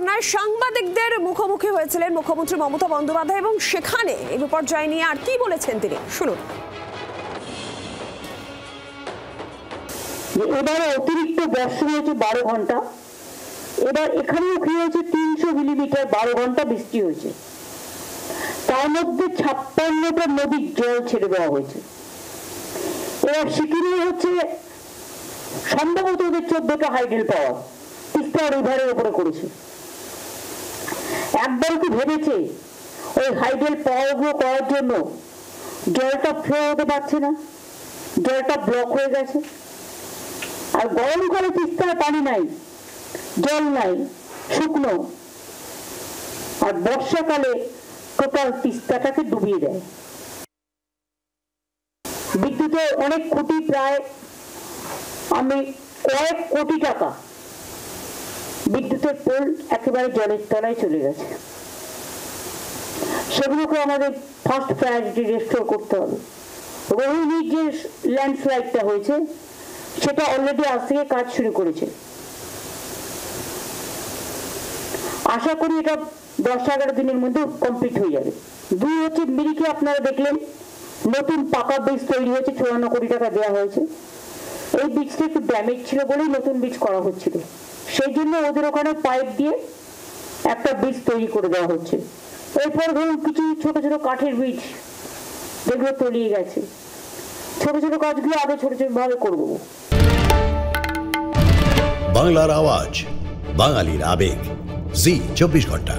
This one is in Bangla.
বন্যায় সাংবাদিকদের মুখোমুখি হয়েছিলেন মুখ্যমন্ত্রী মমতা বন্দ্যোপাধ্যায় এবং সেখানে এই বিপর্যয় নিয়ে আর কি বলেছেন তিনি শুনুন। এবারে অতিরিক্ত বর্ষণ হয়েছে 12 ঘন্টা, এবার এখানেও কি হয়েছে 300 মিলিমিটার 12 ঘন্টা বৃষ্টি হয়েছে, তার মধ্যে 56টা নদীর জল ছেড়ে দেওয়া হয়েছে। এবার সিকিমে হচ্ছে সম্ভবত ওদের 14টা হাইডেল পাওয়ার তিস্তা রিভারের উপরে করেছে। একবার কি ভেবেছে ওই হাইডেল পাওয়ারগুলো করার জন্য জলটা ফ্লো হতে পারছে না, জলটা ব্লক হয়ে গেছে। আর গরমকালে তিস্তার পানি নাই, জল নাই, শুকনো, আর বর্ষাকালে টোটাল তিস্তাটাকে ডুবিয়ে দেয়। বিদ্যুতের অনেক কোটি, প্রায় আমি কয়েক কোটি টাকা বিদ্যুতের পোল একেবারে জলের তলায় চলে গেছে। সেগুলোকে আমাদের ফার্স্ট প্রায়োরিটি রেস্টোর করতে হবে। রোহিণীর যে ল্যান্ডস্লাইডটা হয়েছে সেটা অলরেডি আজ থেকে কাজ শুরু করেছে। আশা করি এটা 10-11 দিনের মধ্যে কমপ্লিট হয়ে যাবে। 2 হচ্ছে মিরিকে আপনারা দেখলেন নতুন পাকা ব্রিজ তৈরি হয়েছে, 54 কোটি টাকা দেওয়া হয়েছে। এই ব্রিজটা একটু ড্যামেজ ছিল বলেই নতুন ব্রিজ করা হচ্ছিল, সেই জন্য ওদের ওখানে পাইপ দিয়ে একটা ব্রিজ তৈরি করে দেওয়া হচ্ছে। এরপর ধরুন কিছু ছোট ছোট কাঠের ব্রিজ যেগুলো তলিয়ে গেছে, ছোট ছোট কাজগুলো আগে ছোট ছোট ভাবে করবো। বাংলার আওয়াজ, বাঙালির আবেগ, জি 24 ঘন্টা।